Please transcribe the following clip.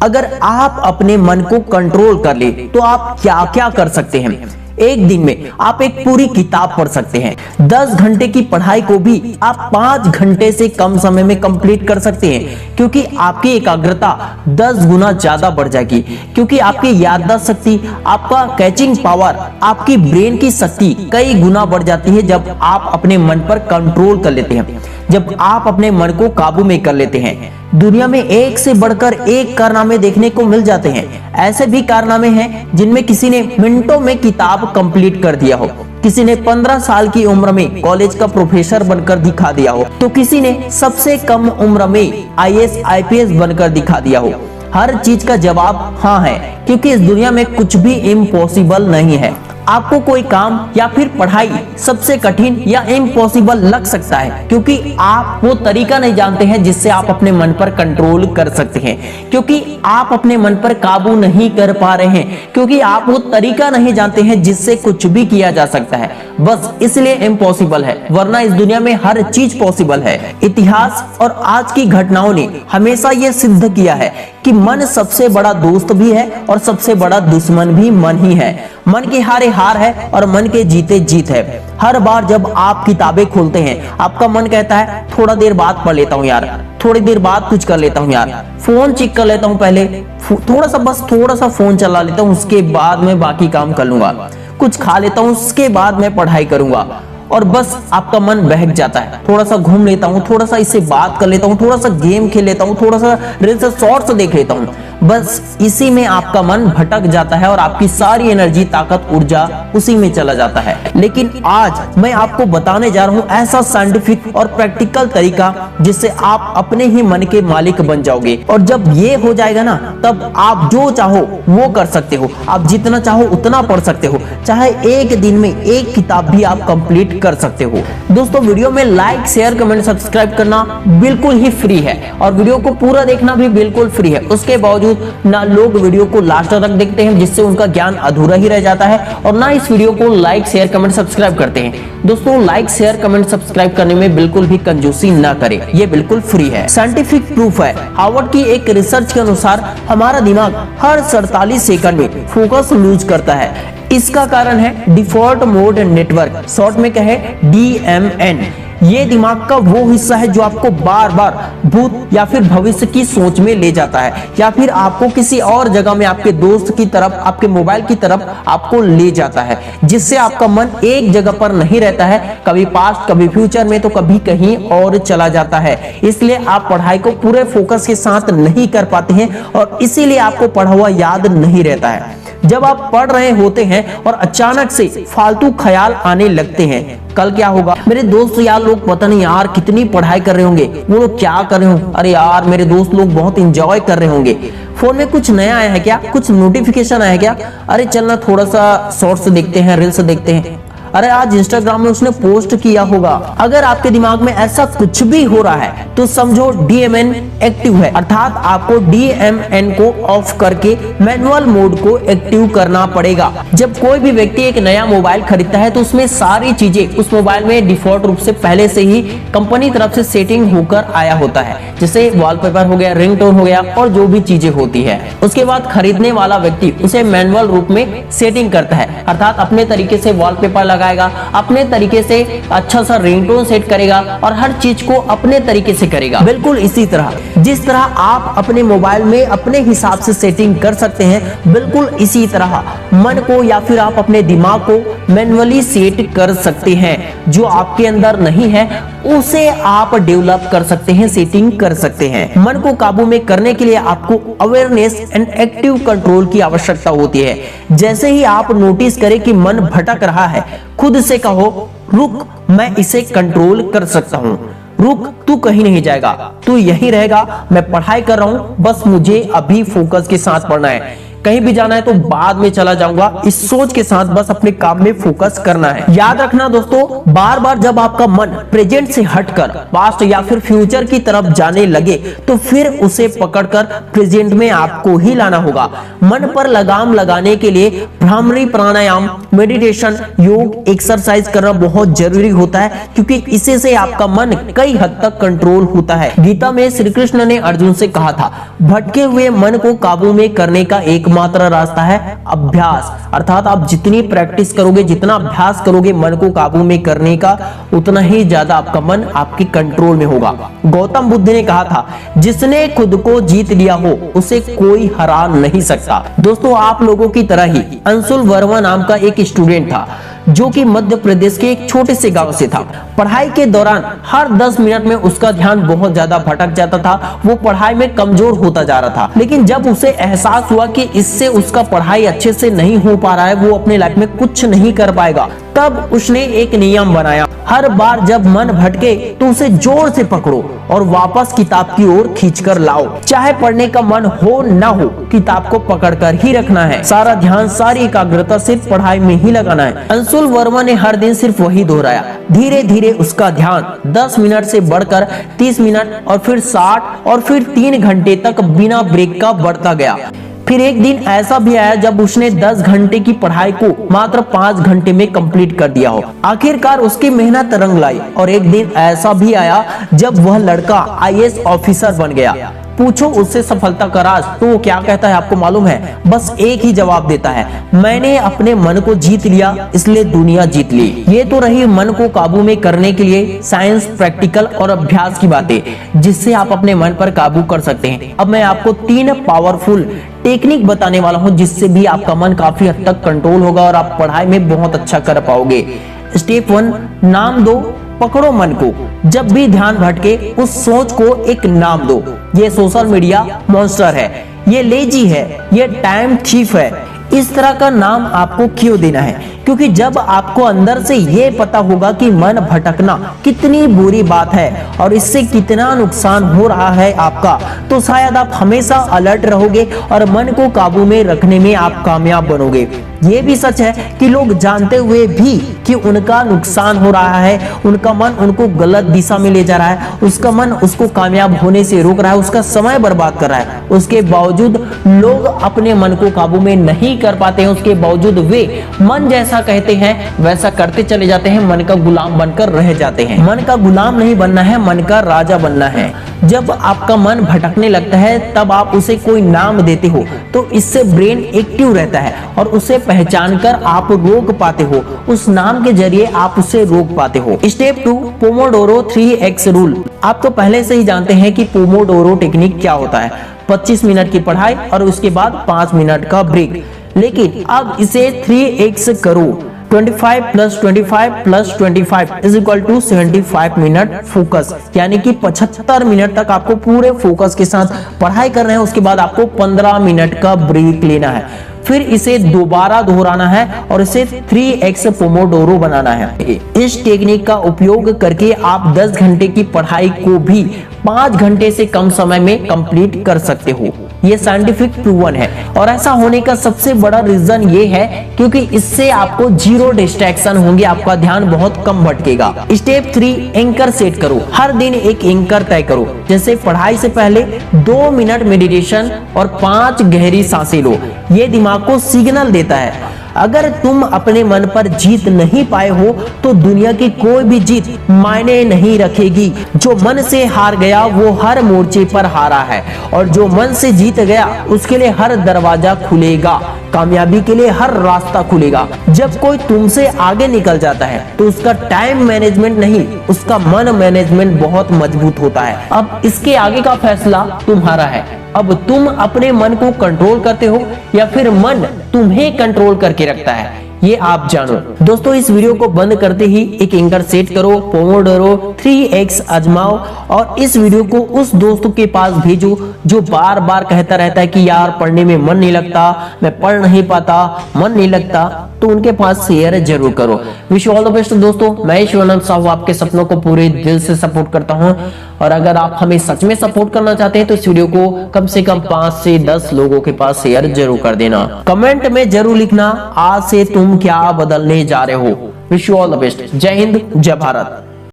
अगर आप अपने मन को कंट्रोल कर ले तो आप क्या क्या कर सकते हैं। एक दिन में आप एक पूरी किताब पढ़ सकते हैं। 10 घंटे की पढ़ाई को भी आप 5 घंटे से कम समय में कंप्लीट कर सकते हैं, क्योंकि आपकी एकाग्रता 10 गुना ज्यादा बढ़ जाएगी। क्योंकि आपकी याददाश्त शक्ति, आपका कैचिंग पावर, आपकी ब्रेन की शक्ति कई गुना बढ़ जाती है जब आप अपने मन पर कंट्रोल कर लेते हैं, जब आप अपने मन को काबू में कर लेते हैं। दुनिया में एक से बढ़कर एक कारनामे देखने को मिल जाते हैं। ऐसे भी कारनामे हैं जिनमें किसी ने मिनटों में किताब कंप्लीट कर दिया हो, किसी ने 15 साल की उम्र में कॉलेज का प्रोफेसर बनकर दिखा दिया हो, तो किसी ने सबसे कम उम्र में IAS IPS बनकर दिखा दिया हो। हर चीज का जवाब हाँ है, क्योंकि इस दुनिया में कुछ भी इम्पॉसिबल नहीं है। आपको कोई काम या फिर पढ़ाई सबसे कठिन या इम्पॉसिबल लग सकता है, क्योंकि आप वो तरीका नहीं जानते हैं जिससे आप अपने मन पर कंट्रोल कर सकते हैं, क्योंकि आप अपने मन पर काबू नहीं कर पा रहे हैं, क्योंकि आप वो तरीका नहीं जानते हैं जिससे कुछ भी किया जा सकता है। बस इसलिए इम्पॉसिबल है, वरना इस दुनिया में हर चीज पॉसिबल है। इतिहास और आज की घटनाओं ने हमेशा ये सिद्ध किया है कि मन सबसे बड़ा दोस्त भी है और सबसे बड़ा दुश्मन भी मन ही है। मन के हारे हार है और मन के जीते जीत है। हर बार जब आप किताबें खोलते हैं, आपका मन कहता है थोड़ा देर बाद पढ़ लेता हूँ यार, थोड़ी देर बाद कुछ कर लेता हूँ यार, फोन चेक कर लेता हूँ पहले, थोड़ा सा फोन चला लेता हूँ, उसके बाद मैं बाकी काम कर लूंगा, कुछ खा लेता हूँ, उसके बाद मैं पढ़ाई करूंगा। और बस आपका मन बहक जाता है। थोड़ा सा घूम लेता हूँ, थोड़ा सा इससे बात कर लेता हूँ, थोड़ा सा गेम खेल लेता हूँ, थोड़ा सा रील्स शॉर्ट्स देख लेता हूँ। बस इसी में आपका मन भटक जाता है और आपकी सारी एनर्जी, ताकत, ऊर्जा उसी में चला जाता है। लेकिन आज मैं आपको बताने जा रहा हूँ ऐसा साइंटिफिक और प्रैक्टिकल तरीका जिससे आप अपने ही मन के मालिक बन जाओगे। और जब ये हो जाएगा ना, तब आप जो चाहो वो कर सकते हो, आप जितना चाहो उतना पढ़ सकते हो, चाहे एक दिन में एक किताब भी आप कंप्लीट कर सकते हो। दोस्तों, वीडियो में लाइक, शेयर, कमेंट, सब्सक्राइब करना बिल्कुल ही फ्री है और वीडियो को पूरा देखना भी बिल्कुल फ्री है। उसके बावजूद ना लोग वीडियो को लास्ट तक देखते हैं, जिससे उनका ज्ञान अधूरा ही रह जाता है, और ना इस वीडियो को लाइक, शेयर, कमेंट, सब्सक्राइब करते हैं। दोस्तों, लाइक, शेयर, कमेंट, सब्सक्राइब करने में बिल्कुल भी कंजूसी ना करें, ये बिल्कुल फ्री है। साइंटिफिक प्रूफ है। हार्वर्ड की एक रिसर्च के अनुसार हमारा दिमाग हर 47 सेकंड में फोकस लूज करता है। इसका कारण है डिफॉल्ट मोड नेटवर्क, शॉर्ट में कहे DMN। ये दिमाग का वो हिस्सा है जो आपको बार बार भूत या फिर भविष्य की सोच में ले जाता है, या फिर आपको किसी और जगह में, आपके दोस्त की तरफ, आपके मोबाइल की तरफ आपको ले जाता है, जिससे आपका मन एक जगह पर नहीं रहता है, कभी पास्ट, कभी फ्यूचर में, तो कभी कहीं और चला जाता है। इसलिए आप पढ़ाई को पूरे फोकस के साथ नहीं कर पाते हैं और इसीलिए आपको पढ़ा हुआ याद नहीं रहता है। जब आप पढ़ रहे होते हैं और अचानक से फालतू ख्याल आने लगते हैं, कल क्या होगा, मेरे दोस्त यार लोग पता नहीं यार कितनी पढ़ाई कर रहे होंगे, वो लोग क्या कर रहे होंगे, अरे यार मेरे दोस्त लोग बहुत एंजॉय कर रहे होंगे, फोन में कुछ नया आया है क्या, कुछ नोटिफिकेशन आया क्या, अरे चलना थोड़ा सा शॉर्ट्स देखते हैं, रील्स देखते हैं, अरे आज इंस्टाग्राम में उसने पोस्ट किया होगा। अगर आपके दिमाग में ऐसा कुछ भी हो रहा है तो समझो DMN एक्टिव है, अर्थात आपको DMN को ऑफ करके मैनुअल मोड को एक्टिव करना पड़ेगा। जब कोई भी व्यक्ति एक नया मोबाइल खरीदता है तो उसमें सारी चीजें उस मोबाइल में डिफॉल्ट रूप से पहले से ही कंपनी तरफ से सेटिंग होकर आया होता है, जैसे वॉलपेपर हो गया, रिंगटोन हो गया और जो भी चीजें होती है। उसके बाद खरीदने वाला व्यक्ति उसे मैनुअल रूप में सेटिंग करता है, अर्थात अपने तरीके से वॉलपेपर लगाएगा, अपने तरीके से अच्छा सा रिंगटोन सेट करेगा और हर चीज को अपने तरीके से करेगा। बिल्कुल इसी तरह जिस तरह आप अपने मोबाइल में अपने हिसाब से सेटिंग कर सकते हैं, बिल्कुल इसी तरह मन को या फिर आप अपने दिमाग को मैन्युअली सेट कर सकते हैं। जो आपके अंदर नहीं है उसे आप डेवलप कर सकते हैं, सेटिंग कर सकते हैं। मन को काबू में करने के लिए आपको अवेयरनेस एंड एक्टिव कंट्रोल की आवश्यकता होती है। जैसे ही आप नोटिस करें कि मन भटक रहा है, खुद से कहो रुक, मैं इसे कंट्रोल कर सकता हूँ, रुक, तू कहीं नहीं जाएगा, तू यहीं रहेगा, मैं पढ़ाई कर रहा हूँ, बस मुझे अभी फोकस के साथ पढ़ना है, कहीं भी जाना है तो बाद में चला जाऊंगा, इस सोच के साथ बस अपने काम में फोकस करना है। याद रखना दोस्तों, बार बार जब आपका मन प्रेजेंट से हटकर पास्ट या फिर फ्यूचर की तरफ जाने लगे तो फिर उसे पकड़कर प्रेजेंट में आपको ही लाना होगा। मन पर लगाम लगाने के लिए भ्रामरी प्राणायाम मेडिटेशन, योग, एक्सरसाइज करना बहुत जरूरी होता है, क्योंकि इसी से आपका मन कई हद तक कंट्रोल होता है। गीता में श्री कृष्ण ने अर्जुन से कहा था, भटके हुए मन को काबू में करने का एकमात्र रास्ता है अभ्यास। अर्थात आप जितनी प्रैक्टिस करोगे, जितना अभ्यास करोगे मन को काबू में करने का, उतना ही ज्यादा आपका मन आपके कंट्रोल में होगा। गौतम बुद्ध ने कहा था, जिसने खुद को जीत लिया हो उसे कोई हरा नहीं सकता। दोस्तों, आप लोगों की तरह ही अंशुल वर्मा नाम का एक स्टूडेंट था, जो कि मध्य प्रदेश के एक छोटे से गांव से था। पढ़ाई के दौरान हर 10 मिनट में उसका ध्यान बहुत ज्यादा भटक जाता था, वो पढ़ाई में कमजोर होता जा रहा था। लेकिन जब उसे एहसास हुआ कि इससे उसका पढ़ाई अच्छे से नहीं हो पा रहा है, वो अपने लाइफ में कुछ नहीं कर पाएगा, तब उसने एक नियम बनाया, हर बार जब मन भटके तो उसे जोर से पकड़ो और वापस किताब की ओर खींचकर लाओ। चाहे पढ़ने का मन हो ना हो, किताब को पकड़कर ही रखना है। सारा ध्यान, सारी एकाग्रता सिर्फ पढ़ाई में ही लगाना है। अंशुल वर्मा ने हर दिन सिर्फ वही दोहराया। धीरे धीरे उसका ध्यान 10 मिनट से बढ़कर 30 मिनट और फिर 60 और फिर 3 घंटे तक बिना ब्रेक का बढ़ता गया। फिर एक दिन ऐसा भी आया जब उसने 10 घंटे की पढ़ाई को मात्र 5 घंटे में कंप्लीट कर दिया हो। आखिरकार उसकी मेहनत रंग लाई। और एक दिन ऐसा भी आया जब वह लड़का IAS ऑफिसर बन गया। पूछो उससे सफलता का राज, तो वो क्या कहता है आपको मालूम है? बस एक ही जवाब देता है, मैंने अपने मन को जीत लिया, इसलिए दुनिया जीत ली। ये तो रही मन को काबू में करने के लिए साइंस, प्रैक्टिकल और अभ्यास की बातें, जिससे आप अपने मन पर काबू कर सकते हैं। अब मैं आपको 3 पावरफुल टेक्निक बताने वाला हूँ, जिससे भी आपका मन काफी हद तक कंट्रोल होगा और आप पढ़ाई में बहुत अच्छा कर पाओगे। स्टेप 1, नाम दो, पकड़ो मन को। जब भी ध्यान भटके उस सोच को एक नाम दो। ये सोशल मीडिया मॉन्स्टर है, ये लेजी है, ये टाइम थीफ है। इस तरह का नाम आपको क्यों देना है? क्योंकि जब आपको अंदर से ये पता होगा कि मन भटकना कितनी बुरी बात है और इससे कितना नुकसान हो रहा है आपका, तो शायद आप हमेशा अलर्ट रहोगे और मन को काबू में रखने में आप कामयाब बनोगे। ये भी सच है कि लोग जानते हुए भी कि उनका नुकसान हो रहा है, उनका मन उनको गलत दिशा में ले जा रहा है, उसका मन उसको कामयाब होने से रोक रहा है, उसका समय बर्बाद कर रहा है, उसके बावजूद लोग अपने मन को काबू में नहीं कर पाते हैं। उसके बावजूद वे मन जैसा कहते हैं वैसा करते चले जाते हैं, मन का गुलाम बनकर रह जाते हैं। मन का गुलाम नहीं बनना है, मन का राजा बनना है। जब आपका मन भटकने लगता है तब आप उसे कोई नाम देते हो, तो इससे ब्रेन एक्टिव रहता है और उसे पहचान कर आप रोक पाते हो। उस नाम के जरिए आप उसे रोक पाते हो। Step 2, Pomodoro 3x rule. आप तो पहले से ही जानते हैं कि पोमोडोरो टेक्निक क्या होता है। 25 मिनट की पढ़ाई और उसके बाद 5 मिनट का ब्रेक। लेकिन अब इसे 3x करो। 25 + 25 + 25 = 75 मिनट फोकस, यानी कि 75 मिनट तक आपको पूरे फोकस के साथ पढ़ाई करना है। उसके बाद आपको 15 मिनट का ब्रेक लेना है, फिर इसे दोबारा दोहराना है और इसे 3x पोमोडोरो बनाना है। इस टेक्निक का उपयोग करके आप 10 घंटे की पढ़ाई को भी 5 घंटे से कम समय में कंप्लीट कर सकते हो। ये साइंटिफिक प्रूवन है और ऐसा होने का सबसे बड़ा रीजन ये है क्योंकि इससे आपको 0 डिस्ट्रैक्शन होंगे, आपका ध्यान बहुत कम भटकेगा। स्टेप 3, एंकर सेट करो। हर दिन एक एंकर तय करो, जैसे पढ़ाई से पहले 2 मिनट मेडिटेशन और 5 गहरी सांसें लो। ये दिमाग को सिग्नल देता है अगर तुम अपने मन पर जीत नहीं पाए हो तो दुनिया की कोई भी जीत मायने नहीं रखेगी। जो मन से हार गया वो हर मोर्चे पर हारा है और जो मन से जीत गया उसके लिए हर दरवाजा खुलेगा, कामयाबी के लिए हर रास्ता खुलेगा। जब कोई तुमसे आगे निकल जाता है तो उसका टाइम मैनेजमेंट नहीं, उसका मन मैनेजमेंट बहुत मजबूत होता है। अब इसके आगे का फैसला तुम्हारा है। अब तुम अपने मन को कंट्रोल करते हो या फिर मन तुम्हें कंट्रोल करके रखता है, ये आप जानो। दोस्तों, इस वीडियो को बंद करते ही एक एंकर सेट करो, पोमोडोरो 3x आजमाओ और इस वीडियो को उस दोस्तों के पास भेजो जो बार बार कहता रहता है कि यार पढ़ने में मन नहीं लगता, मैं पढ़ नहीं पाता, मन नहीं लगता, तो उनके पास शेयर जरूर करो। Wish you all the best दोस्तों। मैं शिवानंद साहू आपके सपनों को पूरे दिल से सपोर्ट करता हूं और अगर आप हमें सच में सपोर्ट करना चाहते हैं तो इस वीडियो को कम से कम 5 से 10 लोगों के पास शेयर जरूर कर देना। कमेंट में जरूर लिखना आज से तुम क्या बदलने जा रहे हो। Wish you all the best. जय हिंद, जय भारत।